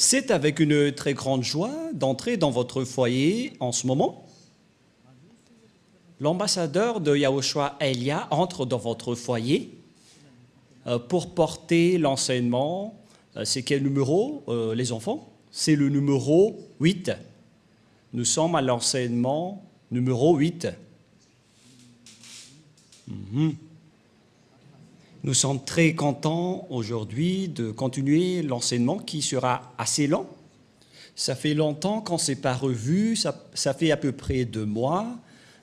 C'est avec une très grande joie d'entrer dans votre foyer en ce moment. L'ambassadeur de Yahushua Elia entre dans votre foyer pour porter l'enseignement. C'est quel numéro, les enfants? C'est le numéro 8. Nous sommes à l'enseignement numéro 8. Nous sommes très contents aujourd'hui de continuer l'enseignement qui sera assez lent. Ça fait longtemps qu'on ne s'est pas revu, ça fait à peu près 2 mois.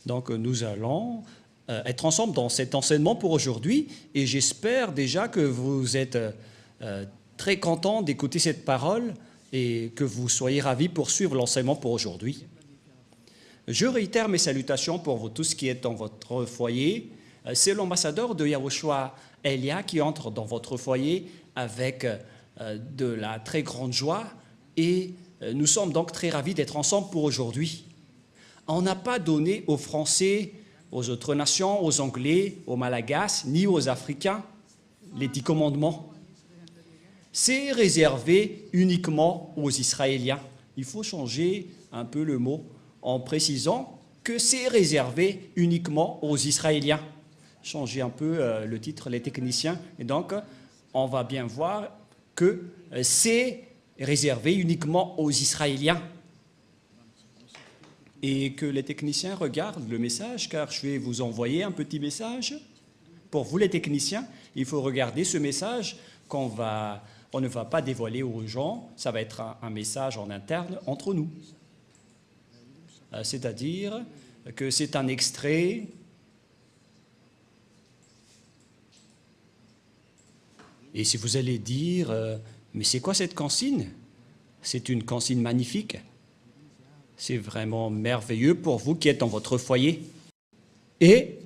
Donc nous allons être ensemble dans cet enseignement pour aujourd'hui et j'espère déjà que vous êtes très contents d'écouter cette parole et que vous soyez ravis pour suivre l'enseignement pour aujourd'hui. Je réitère mes salutations pour vous tous qui êtes dans votre foyer. C'est l'ambassadeur de Yahushua Elia qui entre dans votre foyer avec de la très grande joie et nous sommes donc très ravis d'être ensemble pour aujourd'hui. On n'a pas donné aux Français, aux autres nations, aux Anglais, aux Malagasy, ni aux Africains les 10 commandements. C'est réservé uniquement aux Israéliens. Il faut changer un peu le mot en précisant que c'est réservé uniquement aux Israéliens. Changer un peu le titre, les techniciens. Et donc, on va bien voir que c'est réservé uniquement aux Israéliens. Et que les techniciens regardent le message, car je vais vous envoyer un petit message. Pour vous, les techniciens, il faut regarder ce message on ne va pas dévoiler aux gens. Ça va être un message en interne entre nous. C'est-à-dire que c'est un extrait. Et si vous allez dire, mais c'est quoi cette consigne? C'est une consigne magnifique. C'est vraiment merveilleux pour vous qui êtes dans votre foyer. Et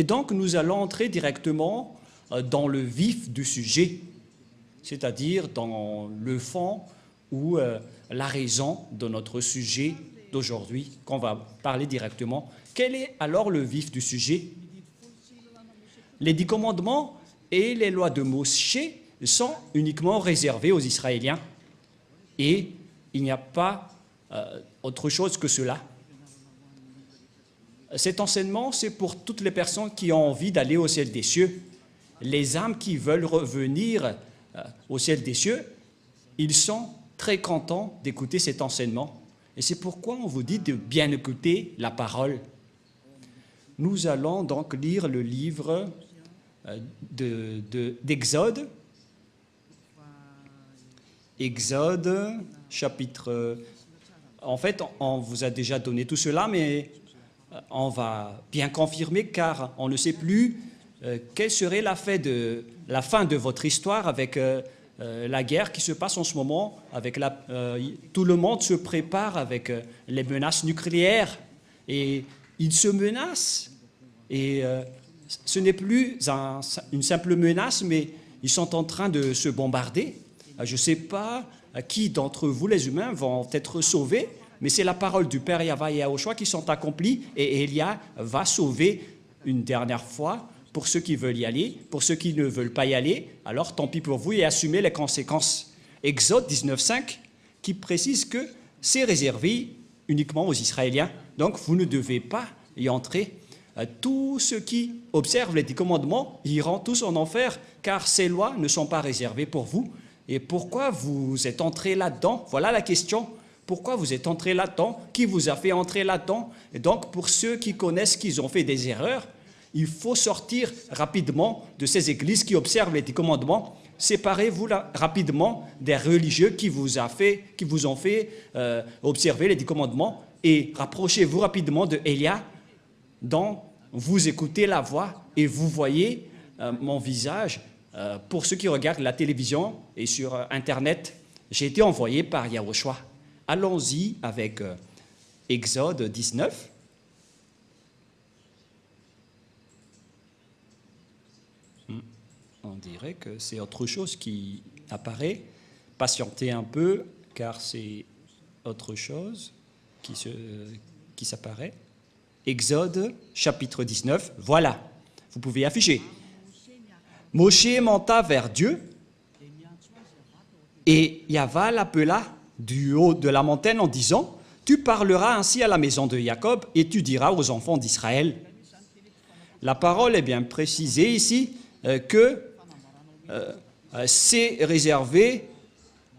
donc, nous allons entrer directement dans le vif du sujet, c'est-à-dire dans le fond ou la raison de notre sujet d'aujourd'hui, qu'on va parler directement. Quel est alors le vif du sujet? Les 10 commandements et les lois de Moshe sont uniquement réservés aux Israéliens. Et il n'y a pas autre chose que cela. Cet enseignement, c'est pour toutes les personnes qui ont envie d'aller au ciel des cieux. Les âmes qui veulent revenir au ciel des cieux, ils sont très contents d'écouter cet enseignement. Et c'est pourquoi on vous dit de bien écouter la parole. Nous allons donc lire le livre d'Exode. Exode, chapitre... En fait, on vous a déjà donné tout cela, mais on va bien confirmer car on ne sait plus quelle serait la fin de votre histoire avec la guerre qui se passe en ce moment. Tout le monde se prépare avec les menaces nucléaires et ils se menacent. Et ce n'est plus une simple menace, mais ils sont en train de se bombarder. Je ne sais pas qui d'entre vous, les humains, vont être sauvés, mais c'est la parole du Père Yahweh et Yahushua qui sont accomplies et Elia va sauver une dernière fois pour ceux qui veulent y aller, pour ceux qui ne veulent pas y aller, alors tant pis pour vous et assumez les conséquences. Exode 19.5 qui précise que c'est réservé uniquement aux Israéliens, donc vous ne devez pas y entrer. Tous ceux qui observent les 10 commandements iront tous en enfer, car ces lois ne sont pas réservées pour vous. Et pourquoi vous êtes entré là-dedans? Voilà la question. Pourquoi vous êtes entré là-dedans? Qui vous a fait entrer là-dedans? Et donc, pour ceux qui connaissent qu'ils ont fait des erreurs, il faut sortir rapidement de ces églises qui observent les 10 commandements. Séparez-vous rapidement des religieux qui vous ont fait observer les 10 commandements et rapprochez-vous rapidement de Elia, dont vous écoutez la voix et vous voyez mon visage. Pour ceux qui regardent la télévision et sur Internet, j'ai été envoyé par Yahushua. Allons-y avec Exode 19. On dirait que c'est autre chose qui apparaît. Patientez un peu, car c'est autre chose qui s'apparaît. Exode, chapitre 19. Voilà, vous pouvez afficher. Moshe monta vers Dieu Et Yahvé l'appela du haut de la montagne en disant, « Tu parleras ainsi à la maison de Jacob et tu diras aux enfants d'Israël. » La parole est bien précisée ici que c'est réservé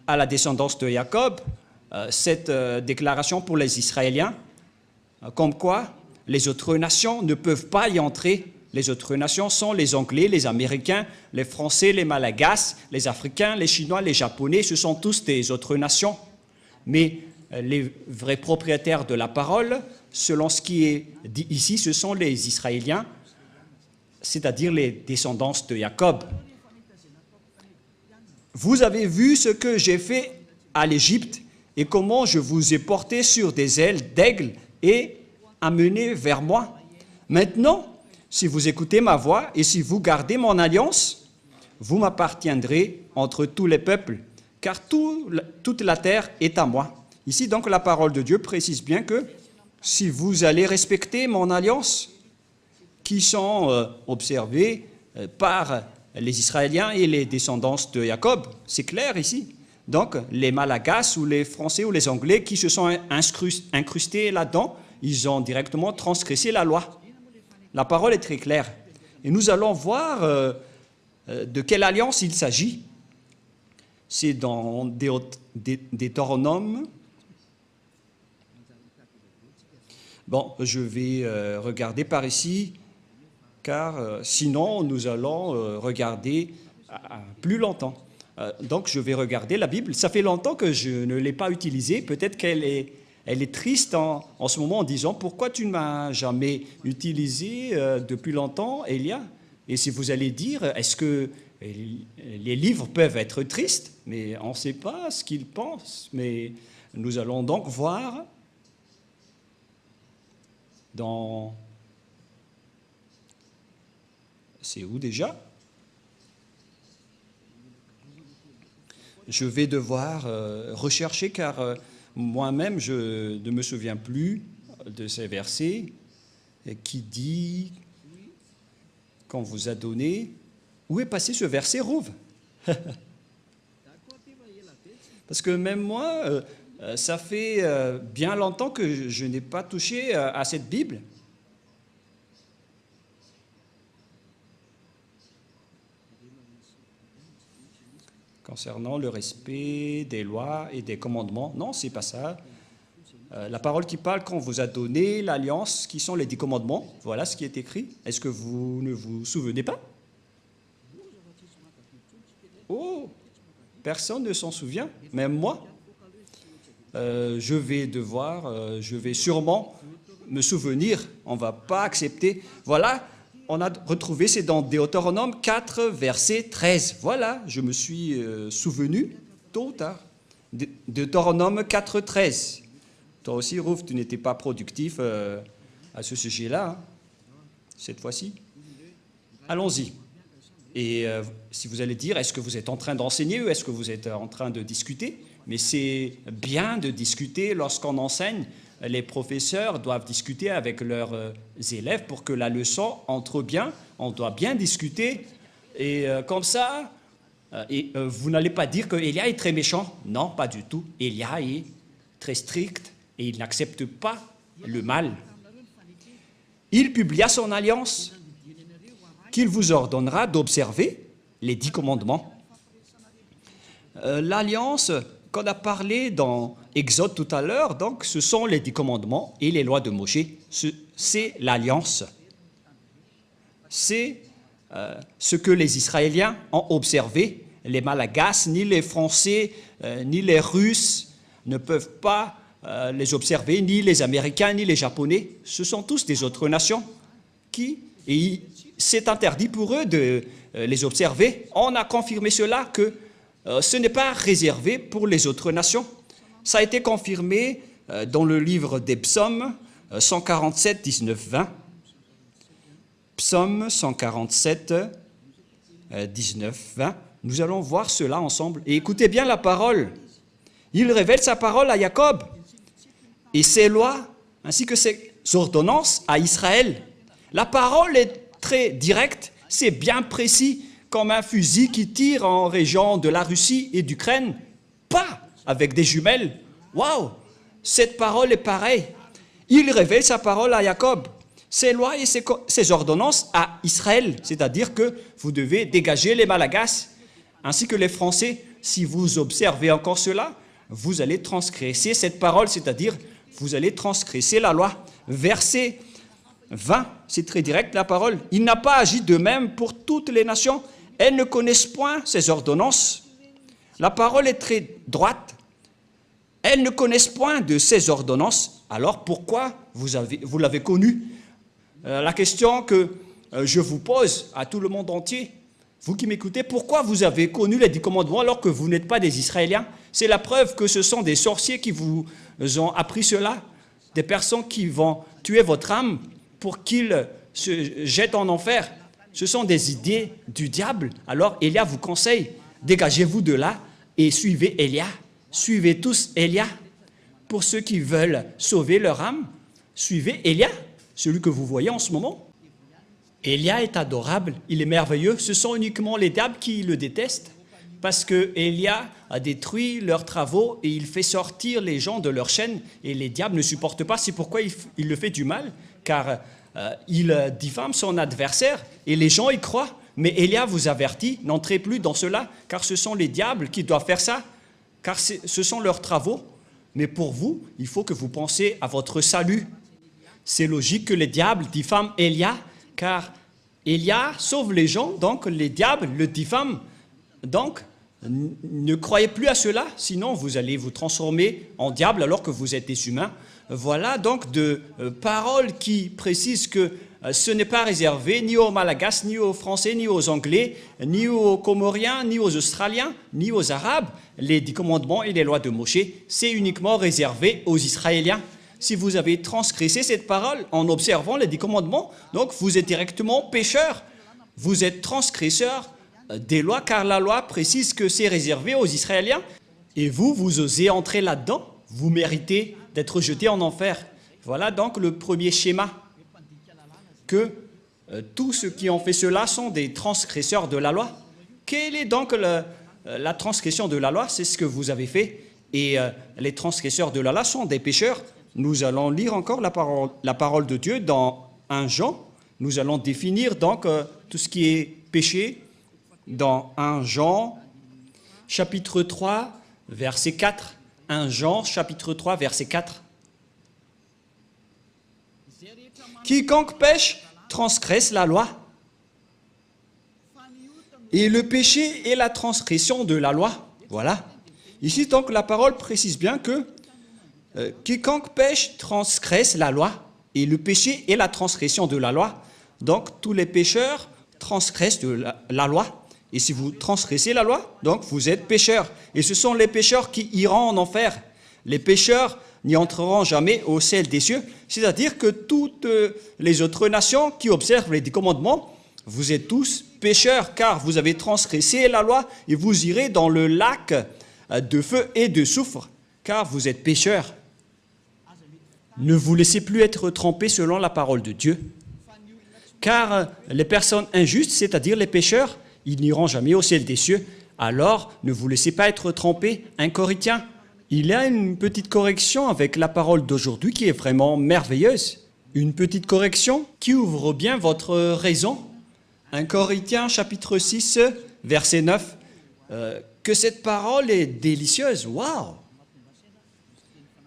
à la descendance de Jacob, cette déclaration pour les Israéliens, comme quoi les autres nations ne peuvent pas y entrer. Les autres nations sont les Anglais, les Américains, les Français, les Malagasy, les Africains, les Chinois, les Japonais, ce sont tous des autres nations. Mais les vrais propriétaires de la parole, selon ce qui est dit ici, ce sont les Israéliens, c'est-à-dire les descendants de Jacob. Vous avez vu ce que j'ai fait à l'Égypte et comment je vous ai porté sur des ailes d'aigle et amené vers moi. Maintenant, si vous écoutez ma voix et si vous gardez mon alliance, vous m'appartiendrez entre tous les peuples, car toute la terre est à moi. Ici, donc, la parole de Dieu précise bien que si vous allez respecter mon alliance, qui sont observées par les Israéliens et les descendants de Jacob, c'est clair ici. Donc, les Malagasy ou les Français ou les Anglais qui se sont incrustés là-dedans, ils ont directement transgressé la loi. La parole est très claire. Et nous allons voir de quelle alliance il s'agit. C'est dans Deutéronome. Bon, je vais regarder par ici, car sinon nous allons regarder plus longtemps. Donc je vais regarder la Bible. Ça fait longtemps que je ne l'ai pas utilisée. Peut-être qu'elle est triste en ce moment en disant « Pourquoi tu ne m'as jamais utilisé depuis longtemps, Elia ?» Et si vous allez dire « Est-ce que les livres peuvent être tristes ?» Mais on ne sait pas ce qu'ils pensent. Mais nous allons donc voir dans... C'est où déjà? Je vais devoir rechercher car moi-même je ne me souviens plus de ces versets qui dit qu'on vous a donné. Où est passé ce verset, Rouve? Parce que même moi, ça fait bien longtemps que je n'ai pas touché à cette Bible. Concernant le respect des lois et des commandements. Non, c'est pas ça. La parole qui parle qu'on vous a donné l'alliance, qui sont les 10 commandements, voilà ce qui est écrit. Est-ce que vous ne vous souvenez pas? Oh, personne ne s'en souvient, même moi. Je vais sûrement me souvenir, on ne va pas accepter. Voilà, on a retrouvé, c'est dans Deutéronome 4, verset 13. Voilà, je me suis souvenu tôt ou tard. Deutéronome 4, 13. Toi aussi, Rouf, tu n'étais pas productif à ce sujet-là, hein, cette fois-ci. Allons-y. Et si vous allez dire, est-ce que vous êtes en train d'enseigner ou est-ce que vous êtes en train de discuter? Mais c'est bien de discuter lorsqu'on enseigne. Les professeurs doivent discuter avec leurs élèves pour que la leçon entre bien. On doit bien discuter. Et comme ça, vous n'allez pas dire que Elia est très méchant. Non, pas du tout. Elia est très strict et il n'accepte pas le mal. Il publia son alliance qu'il vous ordonnera d'observer les 10 commandements. L'alliance qu'on a parlé dans Exode tout à l'heure, donc, ce sont les 10 commandements et les lois de Moïse. C'est l'alliance. C'est ce que les Israéliens ont observé. Les Malagasy, ni les Français, ni les Russes ne peuvent pas les observer, ni les Américains, ni les Japonais. Ce sont tous des autres nations et c'est interdit pour eux de les observer. On a confirmé cela que ce n'est pas réservé pour les autres nations. Ça a été confirmé dans le livre des psaumes 147, 19, 20. Psaume 147, 19, 20. Nous allons voir cela ensemble. Et écoutez bien la parole. Il révèle sa parole à Jacob et ses lois ainsi que ses ordonnances à Israël. La parole est très directe, c'est bien précis, comme un fusil qui tire en région de la Russie et d'Ukraine pas avec des jumelles. Waouh, cette parole est pareille. Il révèle sa parole à Jacob, ses lois et ses ordonnances à Israël, c'est-à-dire que vous devez dégager les Malagasy, ainsi que les Français. Si vous observez encore cela, vous allez transgresser cette parole, c'est-à-dire vous allez transgresser la loi. Verset 20, c'est très direct la parole. Il n'a pas agi de même pour toutes les nations. Elles ne connaissent point ses ordonnances. La parole est très droite. Elles ne connaissent point de ses ordonnances. Alors pourquoi vous l'avez connu? La question que je vous pose à tout le monde entier, vous qui m'écoutez, pourquoi vous avez connu les 10 commandements alors que vous n'êtes pas des Israéliens? C'est la preuve que ce sont des sorciers qui vous ont appris cela, des personnes qui vont tuer votre âme pour qu'ils se jettent en enfer. Ce sont des idées du diable. Alors Élia vous conseille, dégagez-vous de là et suivez Élia. Suivez tous Élia. Pour ceux qui veulent sauver leur âme, suivez Élia, celui que vous voyez en ce moment. Élia est adorable, il est merveilleux. Ce sont uniquement les diables qui le détestent parce que Élia a détruit leurs travaux et il fait sortir les gens de leur chaîne et les diables ne supportent pas. C'est pourquoi il le fait du mal, car il diffame son adversaire et les gens y croient. Mais Élia vous avertit, n'entrez plus dans cela, car ce sont les diables qui doivent faire ça, car ce sont leurs travaux. Mais pour vous, il faut que vous pensiez à votre salut. C'est logique que les diables diffament Élia, car Élia sauve les gens, donc les diables le diffament. Donc, ne croyez plus à cela, sinon vous allez vous transformer en diable alors que vous êtes des humains. Voilà donc de paroles qui précisent que ce n'est pas réservé ni aux Malagasy, ni aux Français, ni aux Anglais, ni aux Comoriens, ni aux Australiens, ni aux Arabes. Les 10 commandements et les lois de Moïse, c'est uniquement réservé aux Israéliens. Si vous avez transgressé cette parole en observant les 10 commandements, donc vous êtes directement pécheur. Vous êtes transgresseur des lois, car la loi précise que c'est réservé aux Israéliens. Et vous osez entrer là-dedans, vous méritez d'être jeté en enfer. Voilà donc le premier schéma, que tous ceux qui ont fait cela sont des transgresseurs de la loi. Quelle est donc la transgression de la loi? C'est ce que vous avez fait. Et les transgresseurs de la loi sont des pécheurs. Nous allons lire encore la parole de Dieu dans 1 Jean. Nous allons définir donc tout ce qui est péché dans 1 Jean, chapitre 3, verset 4. 1 Jean, chapitre 3, verset 4. Quiconque pêche transgresse la loi. Et le péché est la transgression de la loi. Voilà. Ici, donc, la parole précise bien que quiconque pêche transgresse la loi. Et le péché est la transgression de la loi. Donc, tous les pécheurs transgressent la loi. Et si vous transgressez la loi, donc vous êtes pécheurs. Et ce sont les pécheurs qui iront en enfer. Les pécheurs n'y entreront jamais au ciel des cieux. C'est-à-dire que toutes les autres nations qui observent les 10 commandements, vous êtes tous pécheurs, car vous avez transgressé la loi et vous irez dans le lac de feu et de soufre, car vous êtes pécheurs. Ne vous laissez plus être trempés selon la parole de Dieu, car les personnes injustes, c'est-à-dire les pécheurs, ils n'iront jamais au ciel des cieux. Alors, ne vous laissez pas être trompés. 1 Corinthiens, il y a une petite correction avec la parole d'aujourd'hui qui est vraiment merveilleuse. Une petite correction qui ouvre bien votre raison. 1 Corinthiens, chapitre 6, verset 9. Que cette parole est délicieuse. Waouh!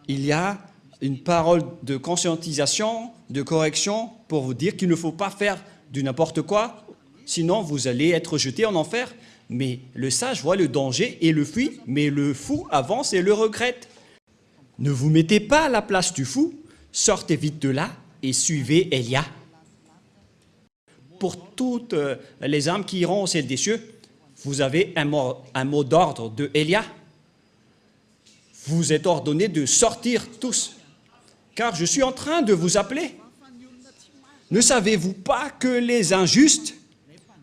Il y a une parole de conscientisation, de correction pour vous dire qu'il ne faut pas faire du n'importe quoi. Sinon, vous allez être jeté en enfer. Mais le sage voit le danger et le fuit, mais le fou avance et le regrette. Ne vous mettez pas à la place du fou, sortez vite de là et suivez Élia. Pour toutes les âmes qui iront au ciel des cieux, vous avez un mot d'ordre de Élia. Vous êtes ordonnés de sortir tous, car je suis en train de vous appeler. Ne savez-vous pas que les injustes,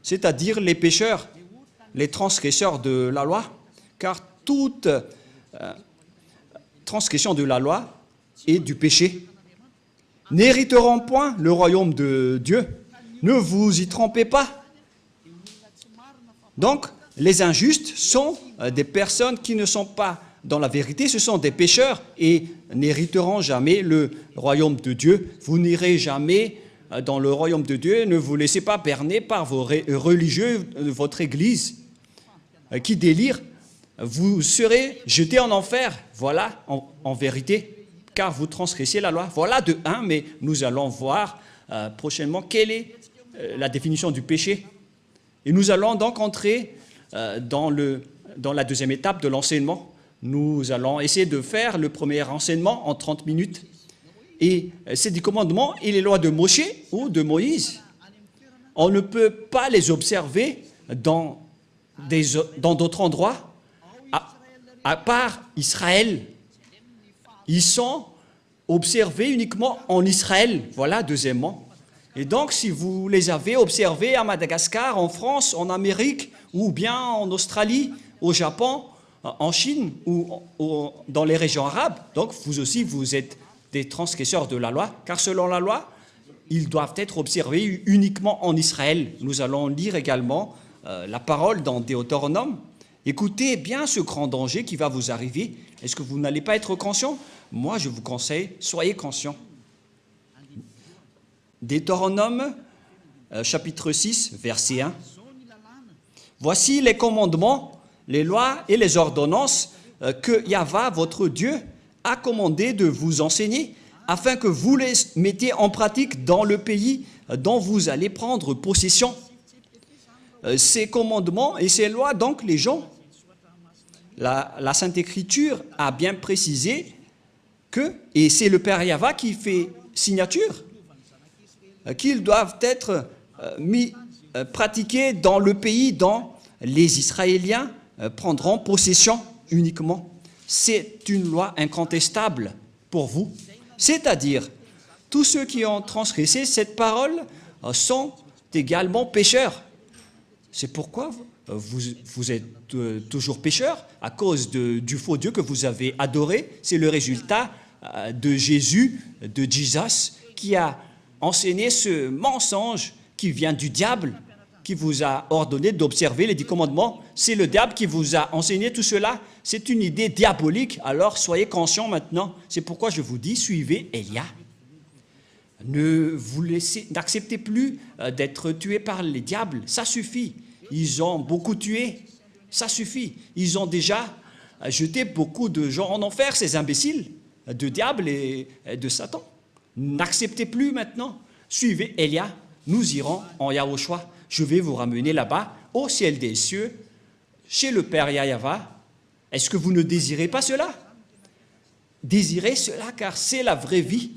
c'est-à-dire les pécheurs, les transgresseurs de la loi, car toute transgression de la loi est du péché, n'hériteront point le royaume de Dieu. Ne vous y trompez pas. Donc, les injustes sont des personnes qui ne sont pas dans la vérité, ce sont des pécheurs et n'hériteront jamais le royaume de Dieu. Vous n'irez jamais dans le royaume de Dieu. Ne vous laissez pas berner par vos religieux de votre Église qui délirent. Vous serez jetés en enfer. Voilà, en vérité, car vous transgressez la loi. Voilà de un, mais nous allons voir prochainement quelle est la définition du péché. Et nous allons donc entrer dans la deuxième étape de l'enseignement. Nous allons essayer de faire le premier enseignement en 30 minutes. Et ces 10 commandements et les lois de Moshe ou de Moïse, on ne peut pas les observer dans d'autres endroits, à part Israël. Ils sont observés uniquement en Israël. Voilà, deuxièmement. Et donc, si vous les avez observés à Madagascar, en France, en Amérique, ou bien en Australie, au Japon, en Chine ou dans les régions arabes, donc vous aussi, vous êtes des transgresseurs de la loi, car selon la loi, ils doivent être observés uniquement en Israël. Nous allons lire également la parole dans Deutéronome. Écoutez bien ce grand danger qui va vous arriver. Est-ce que vous n'allez pas être conscient? Moi, je vous conseille, soyez conscients. Deutéronome, chapitre 6, verset 1. Voici les commandements, les lois et les ordonnances que Yahva, votre Dieu, a commandé de vous enseigner, afin que vous les mettiez en pratique dans le pays dont vous allez prendre possession. Ces commandements et ces lois, donc, les gens, la Sainte Écriture a bien précisé que, et c'est le Père Yahva qui fait signature, qu'ils doivent être pratiqués dans le pays dont les Israéliens prendront possession uniquement. C'est une loi incontestable pour vous. C'est-à-dire, tous ceux qui ont transgressé cette parole sont également pécheurs. C'est pourquoi vous êtes toujours pécheurs à cause du faux Dieu que vous avez adoré. C'est le résultat de Jésus, de Jesus, qui a enseigné ce mensonge qui vient du diable, qui vous a ordonné d'observer les 10 commandements. C'est le diable qui vous a enseigné tout cela. C'est une idée diabolique, alors soyez conscients maintenant. C'est pourquoi je vous dis, suivez Élia. N'acceptez plus d'être tués par les diables, ça suffit. Ils ont beaucoup tué, ça suffit. Ils ont déjà jeté beaucoup de gens en enfer, ces imbéciles, de diable et de Satan. N'acceptez plus maintenant. Suivez Élia, nous irons en Yahushua. Je vais vous ramener là-bas, au ciel des cieux, chez le Père Yahva. Est-ce que vous ne désirez pas cela? Désirez cela, car c'est la vraie vie.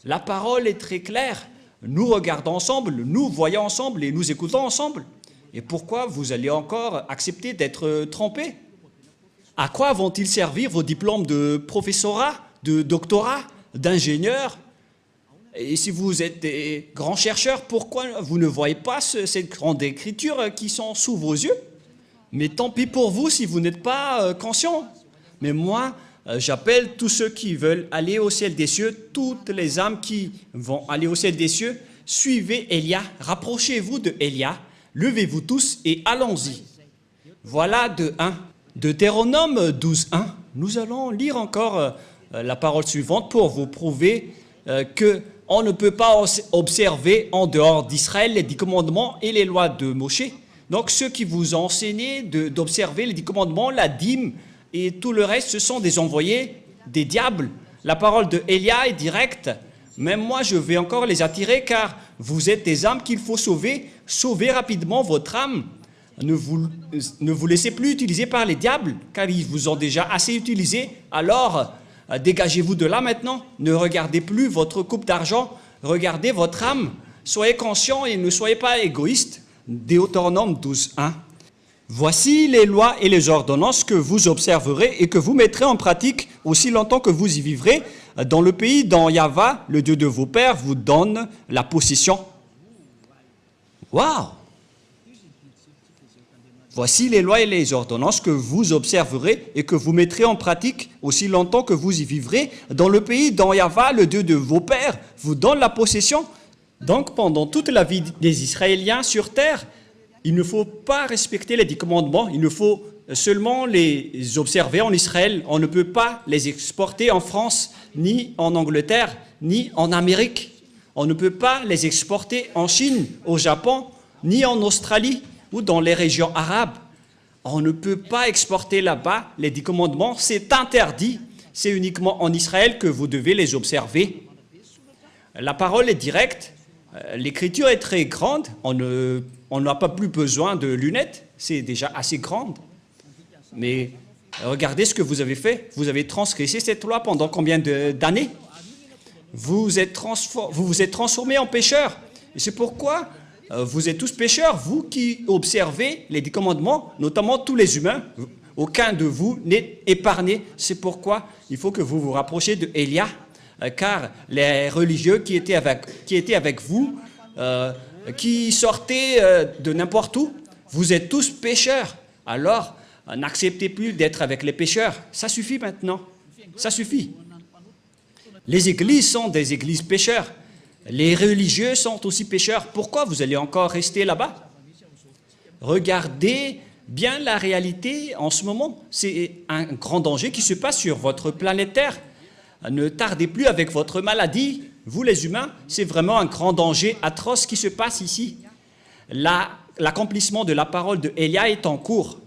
La parole est très claire. Nous regardons ensemble, nous voyons ensemble et nous écoutons ensemble. Et pourquoi vous allez encore accepter d'être trompés? À quoi vont-ils servir vos diplômes de professorat, de doctorat, d'ingénieur? Et si vous êtes des grands chercheurs, pourquoi vous ne voyez pas ces grandes écritures qui sont sous vos yeux? Mais tant pis pour vous si vous n'êtes pas conscients. Mais moi, j'appelle tous ceux qui veulent aller au ciel des cieux, toutes les âmes qui vont aller au ciel des cieux, suivez Élia, rapprochez-vous de Élia, levez-vous tous et allons-y. Voilà de 1. Deutéronome 12, 1. Nous allons lire encore la parole suivante pour vous prouver qu'on ne peut pas observer en dehors d'Israël les 10 commandements et les lois de Moshe. Donc ceux qui vous ont enseigné d'observer les 10 commandements, la dîme et tout le reste, ce sont des envoyés, des diables. La parole de Élia est directe. Même moi, je vais encore les attirer car vous êtes des âmes qu'il faut sauver. Sauvez rapidement votre âme. Ne vous laissez plus utiliser par les diables car ils vous ont déjà assez utilisé. Alors, dégagez-vous de là maintenant. Ne regardez plus votre coupe d'argent. Regardez votre âme. Soyez conscients et ne soyez pas égoïstes. Deutéronome 12, 1. Voici les lois et les ordonnances que vous observerez et que vous mettrez en pratique aussi longtemps que vous y vivrez dans le pays dont Yahva, le Dieu de vos pères, vous donne la possession. Waouh! Voici les lois et les ordonnances que vous observerez et que vous mettrez en pratique aussi longtemps que vous y vivrez dans le pays dont Yahva, le Dieu de vos pères, vous donne la possession. Donc, pendant toute la vie des Israéliens sur terre, il ne faut pas respecter les 10 commandements, il ne faut seulement les observer en Israël. On ne peut pas les exporter en France, ni en Angleterre, ni en Amérique. On ne peut pas les exporter en Chine, au Japon, ni en Australie ou dans les régions arabes. On ne peut pas exporter là-bas les 10 commandements, c'est interdit. C'est uniquement en Israël que vous devez les observer. La parole est directe, l'écriture est très grande, on n'a pas plus besoin de lunettes, c'est déjà assez grande. Mais regardez ce que vous avez fait, vous avez transgressé cette loi pendant combien d'années? Vous vous êtes transformés en pécheurs. Et c'est pourquoi vous êtes tous pécheurs, vous qui observez les 10 commandements, notamment tous les humains. Aucun de vous n'est épargné. C'est pourquoi il faut que vous vous rapprochiez de Élia, car les religieux qui étaient avec vous, qui sortaient de n'importe où, vous êtes tous pécheurs. Alors, n'acceptez plus d'être avec les pécheurs. Ça suffit maintenant. Ça suffit. Les églises sont des églises pécheurs. Les religieux sont aussi pécheurs. Pourquoi vous allez encore rester là-bas? Regardez bien la réalité en ce moment. C'est un grand danger qui se passe sur votre planète Terre. Ne tardez plus avec votre maladie. Vous les humains, c'est vraiment un grand danger atroce qui se passe ici. L'accomplissement de la parole de Élia est en cours.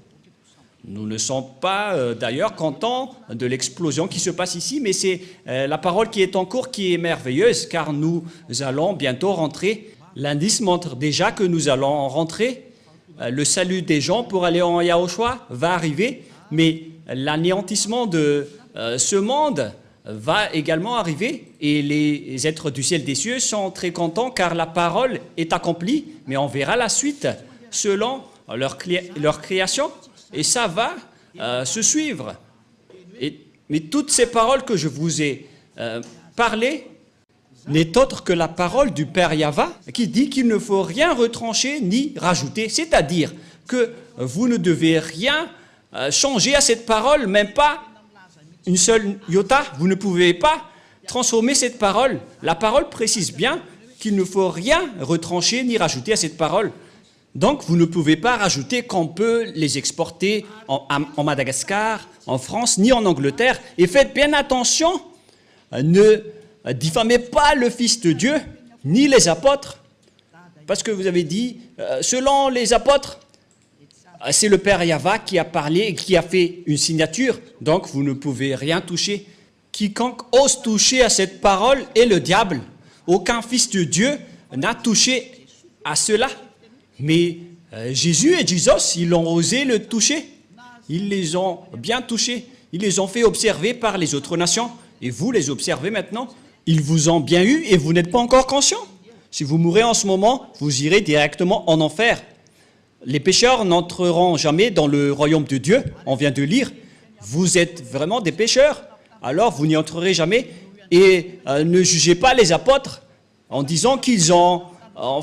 Nous ne sommes pas d'ailleurs contents de l'explosion qui se passe ici, mais c'est la parole qui est en cours qui est merveilleuse, car nous allons bientôt rentrer. L'indice montre déjà que nous allons rentrer. Le salut des gens pour aller en Yahushua va arriver, mais l'anéantissement de ce monde va également arriver, et les êtres du ciel des cieux sont très contents car la parole est accomplie, mais on verra la suite selon leur création. Et ça va se suivre. Mais toutes ces paroles que je vous ai parlées n'est autre que la parole du Père Yahva qui dit qu'il ne faut rien retrancher ni rajouter. C'est-à-dire que vous ne devez rien changer à cette parole, même pas une seule iota. Vous ne pouvez pas transformer cette parole. La parole précise bien qu'il ne faut rien retrancher ni rajouter à cette parole. Donc, vous ne pouvez pas rajouter qu'on peut les exporter en Madagascar, en France, ni en Angleterre. Et faites bien attention, ne diffamez pas le Fils de Dieu, ni les apôtres. Parce que vous avez dit, selon les apôtres, c'est le Père Yahva qui a parlé et qui a fait une signature. Donc, vous ne pouvez rien toucher. Quiconque ose toucher à cette parole est le diable. Aucun Fils de Dieu n'a touché à cela. Mais Jésus et Jesus, ils ont osé le toucher. Ils les ont bien touchés. Ils les ont fait observer par les autres nations. Et vous les observez maintenant. Ils vous ont bien eu et vous n'êtes pas encore conscient. Si vous mourrez en ce moment, vous irez directement en enfer. Les pécheurs n'entreront jamais dans le royaume de Dieu. On vient de lire. Vous êtes vraiment des pécheurs. Alors vous n'y entrerez jamais. Et ne jugez pas les apôtres en disant qu'ils ont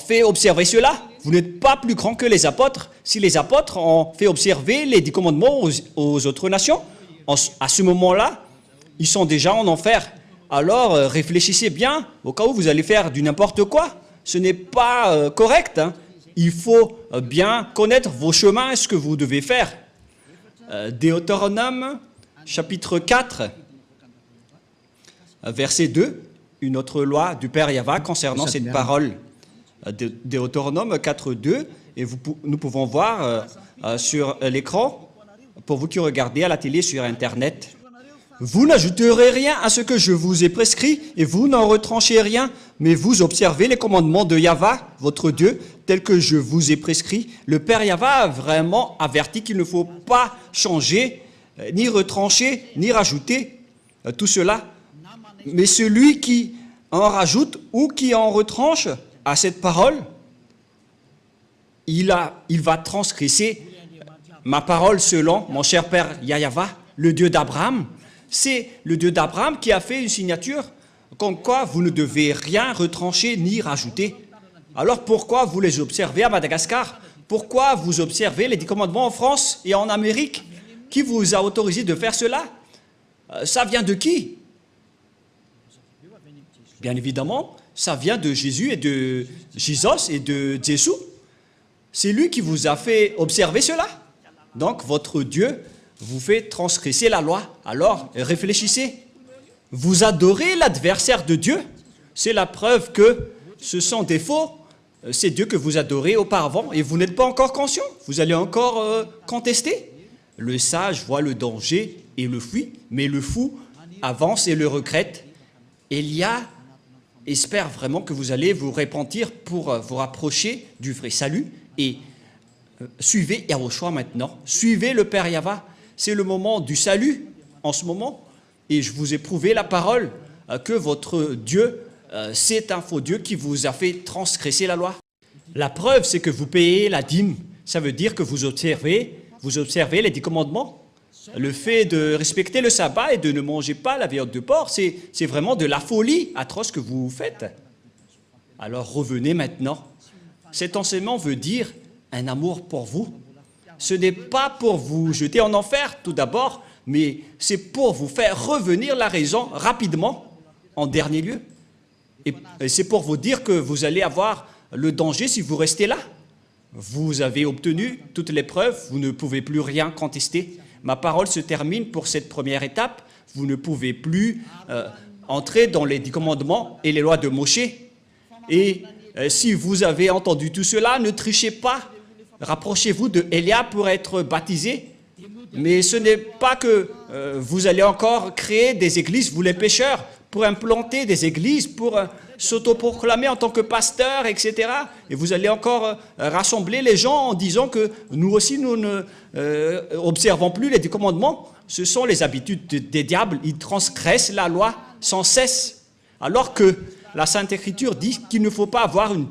fait observer cela. Vous n'êtes pas plus grand que les apôtres. Si les apôtres ont fait observer les 10 commandements aux autres nations, à ce moment-là, ils sont déjà en enfer. Alors réfléchissez bien au cas où vous allez faire du n'importe quoi. Ce n'est pas correct. Il faut bien connaître vos chemins et ce que vous devez faire. Deutéronome, chapitre 4, verset 2, une autre loi du Père Yahva concernant cette parole. Deutéronome 4, 2, et nous pouvons voir sur l'écran, pour vous qui regardez à la télé sur Internet. Vous n'ajouterez rien à ce que je vous ai prescrit, et vous n'en retranchez rien, mais vous observez les commandements de Yahva, votre Dieu, tels que je vous ai prescrit. Le Père Yahva a vraiment averti qu'il ne faut pas changer, ni retrancher, ni rajouter tout cela. Mais celui qui en rajoute ou qui en retranche à cette parole, il va transgresser ma parole selon mon cher Père Yahva, le Dieu d'Abraham. C'est le Dieu d'Abraham qui a fait une signature comme quoi vous ne devez rien retrancher ni rajouter. Alors pourquoi vous les observez à Madagascar? Pourquoi vous observez les 10 commandements en France et en Amérique? Qui vous a autorisé de faire cela? Ça vient de qui? Bien évidemment, ça vient de Jésus et de Jesus et de Jésus. C'est lui qui vous a fait observer cela. Donc votre Dieu vous fait transgresser la loi. Alors réfléchissez. Vous adorez l'adversaire de Dieu. C'est la preuve que ce sont des faux. C'est Dieu que vous adorez auparavant et vous n'êtes pas encore conscient. Vous allez encore contester. Le sage voit le danger et le fuit, mais le fou avance et le regrette. Élia espère vraiment que vous allez vous repentir pour vous rapprocher du vrai salut et suivez Yahushua maintenant. Suivez le Père Yahva. C'est le moment du salut en ce moment. Et je vous ai prouvé la parole que votre Dieu, c'est un faux Dieu qui vous a fait transgresser la loi. La preuve, c'est que vous payez la dîme. Ça veut dire que vous observez les 10 commandements. Le fait de respecter le sabbat et de ne manger pas la viande de porc, c'est vraiment de la folie atroce que vous faites. Alors revenez maintenant. Cet enseignement veut dire un amour pour vous. Ce n'est pas pour vous jeter en enfer tout d'abord, mais c'est pour vous faire revenir la raison rapidement en dernier lieu. Et c'est pour vous dire que vous allez avoir le danger si vous restez là. Vous avez obtenu toutes les preuves, vous ne pouvez plus rien contester. Ma parole se termine pour cette première étape. Vous ne pouvez plus entrer dans les 10 commandements et les lois de Moshe. Et si vous avez entendu tout cela, ne trichez pas. Rapprochez-vous de Élia pour être baptisé. Mais ce n'est pas que vous allez encore créer des églises, vous les pécheurs, pour implanter des églises, pour s'autoproclamer en tant que pasteur, etc. Et vous allez encore rassembler les gens en disant que nous aussi, nous ne observons plus les 10 commandements. Ce sont les habitudes des diables. Ils transgressent la loi sans cesse. Alors que la Sainte Écriture dit qu'il ne faut pas avoir une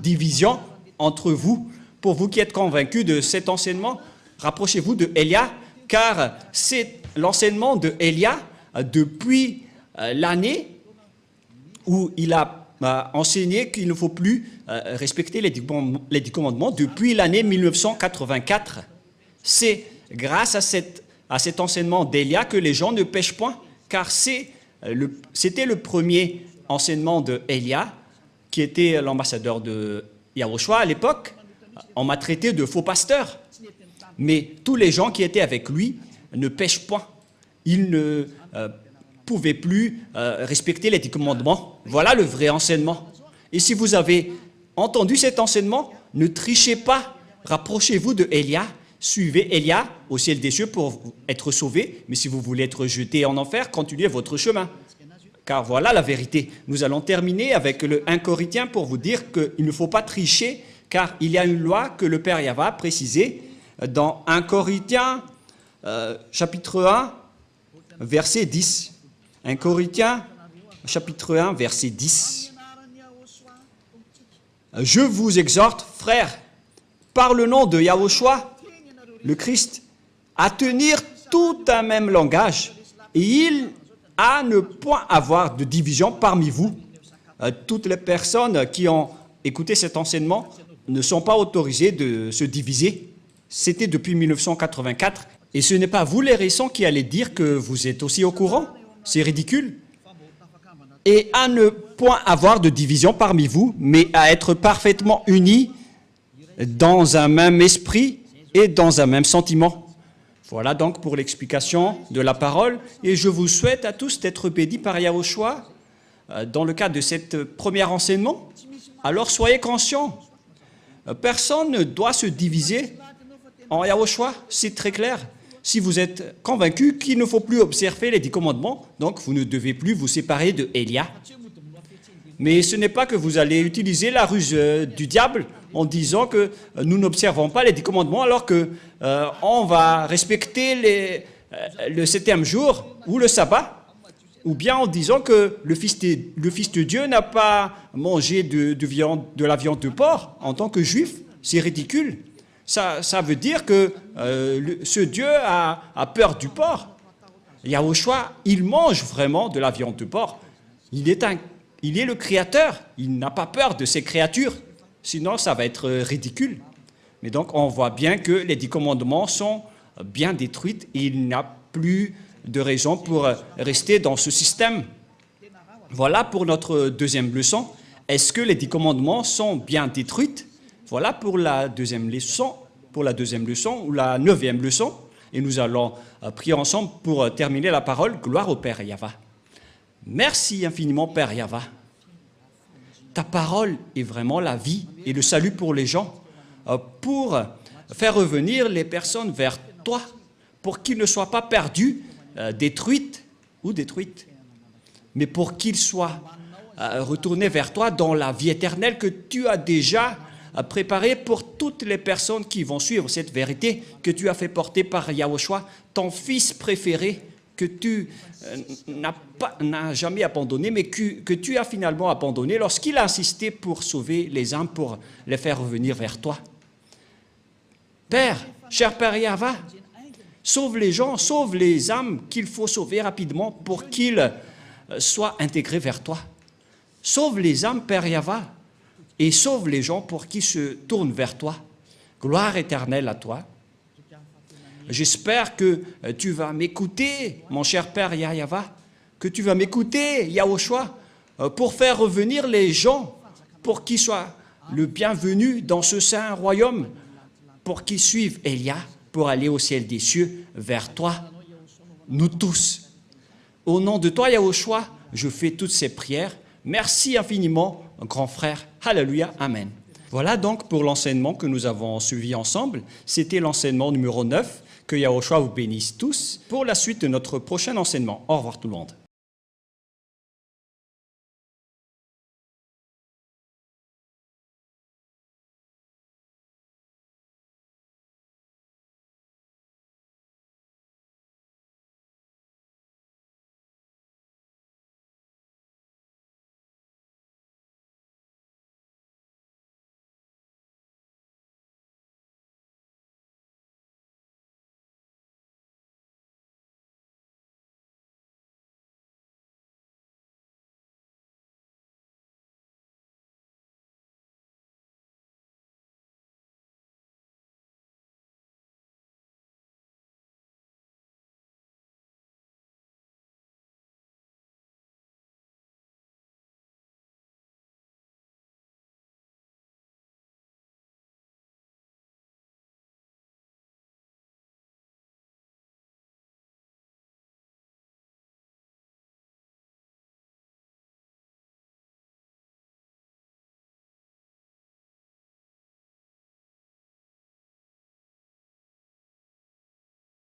division entre vous. Pour vous qui êtes convaincus de cet enseignement, rapprochez-vous de Élia, car c'est l'enseignement de Élia depuis l'année où il a enseigné qu'il ne faut plus respecter les 10 commandements depuis l'année 1984. C'est grâce à cet enseignement d'Élia que les gens ne pêchent point, car c'était le premier enseignement de Élia, qui était l'ambassadeur de Yahushua à l'époque. On m'a traité de faux pasteur. Mais tous les gens qui étaient avec lui ne pêchent point. Ils ne pouvaient plus respecter les 10 commandements. Voilà le vrai enseignement. Et si vous avez entendu cet enseignement, ne trichez pas. Rapprochez-vous de Élia. Suivez Élia au ciel des cieux pour être sauvé. Mais si vous voulez être jeté en enfer, continuez votre chemin. Car voilà la vérité. Nous allons terminer avec le 1 Corinthiens pour vous dire qu'il ne faut pas tricher, car il y a une loi que le Père Yahva a précisée dans 1 Corinthiens, chapitre 1, verset 10. 1 Corinthiens, chapitre 1, verset 10. Je vous exhorte, frères, par le nom de Yahushua, le Christ, à tenir tout un même langage, et à ne point avoir de division parmi vous. Toutes les personnes qui ont écouté cet enseignement ne sont pas autorisées de se diviser. C'était depuis 1984. Et ce n'est pas vous les récents qui allez dire que vous êtes aussi au courant. C'est ridicule. Et à ne point avoir de division parmi vous, mais à être parfaitement unis dans un même esprit et dans un même sentiment. Voilà donc pour l'explication de la parole. Et je vous souhaite à tous d'être bénis par Yahushua dans le cadre de cet premier enseignement. Alors soyez conscients. Personne ne doit se diviser en Yahushua, c'est très clair. Si vous êtes convaincu qu'il ne faut plus observer les 10 commandements, donc vous ne devez plus vous séparer de Élia. Mais ce n'est pas que vous allez utiliser la ruse du diable en disant que nous n'observons pas les 10 commandements alors qu'on va respecter le 7e jour ou le sabbat, ou bien en disant que le Fils de Dieu n'a pas mangé de la viande de porc en tant que juif. C'est ridicule. Ça veut dire que ce Dieu a peur du porc. Yahushua, il mange vraiment de la viande de porc. Il est le Créateur. Il n'a pas peur de ses créatures. Sinon, ça va être ridicule. Mais donc, on voit bien que les 10 commandements sont bien détruits et il n'y a plus de raison pour rester dans ce système. Voilà pour notre deuxième leçon. Est-ce que les 10 commandements sont bien détruits? Voilà pour la deuxième leçon. pour la deuxième leçon ou la 9e leçon. Et nous allons prier ensemble pour terminer la parole. Gloire au Père Yahva. Merci infiniment, Père Yahva. Ta parole est vraiment la vie et le salut pour les gens, pour faire revenir les personnes vers toi, pour qu'ils ne soient pas perdus, détruites, mais pour qu'ils soient retournés vers toi dans la vie éternelle que tu as déjà préparée pour toutes les personnes qui vont suivre cette vérité que tu as fait porter par Yahushua, ton fils préféré, que tu n'as jamais abandonné, mais que tu as finalement abandonné lorsqu'il a insisté pour sauver les âmes, pour les faire revenir vers toi. Père, cher Père Yahva, sauve les gens, sauve les âmes qu'il faut sauver rapidement pour qu'ils soient intégrés vers toi. Sauve les âmes, Père Yahva, et sauve les gens pour qu'ils se tournent vers toi. Gloire éternelle à toi. J'espère que tu vas m'écouter, mon cher Père Yahva, que tu vas m'écouter, Yahushua, pour faire revenir les gens, pour qu'ils soient le bienvenu dans ce saint royaume, pour qu'ils suivent Elia, pour aller au ciel des cieux, vers toi, nous tous. Au nom de toi, Yahushua, je fais toutes ces prières. Merci infiniment, grand frère. Alléluia, Amen. Voilà donc pour l'enseignement que nous avons suivi ensemble. C'était l'enseignement numéro 9. Que Yahushua vous bénisse tous pour la suite de notre prochain enseignement. Au revoir tout le monde.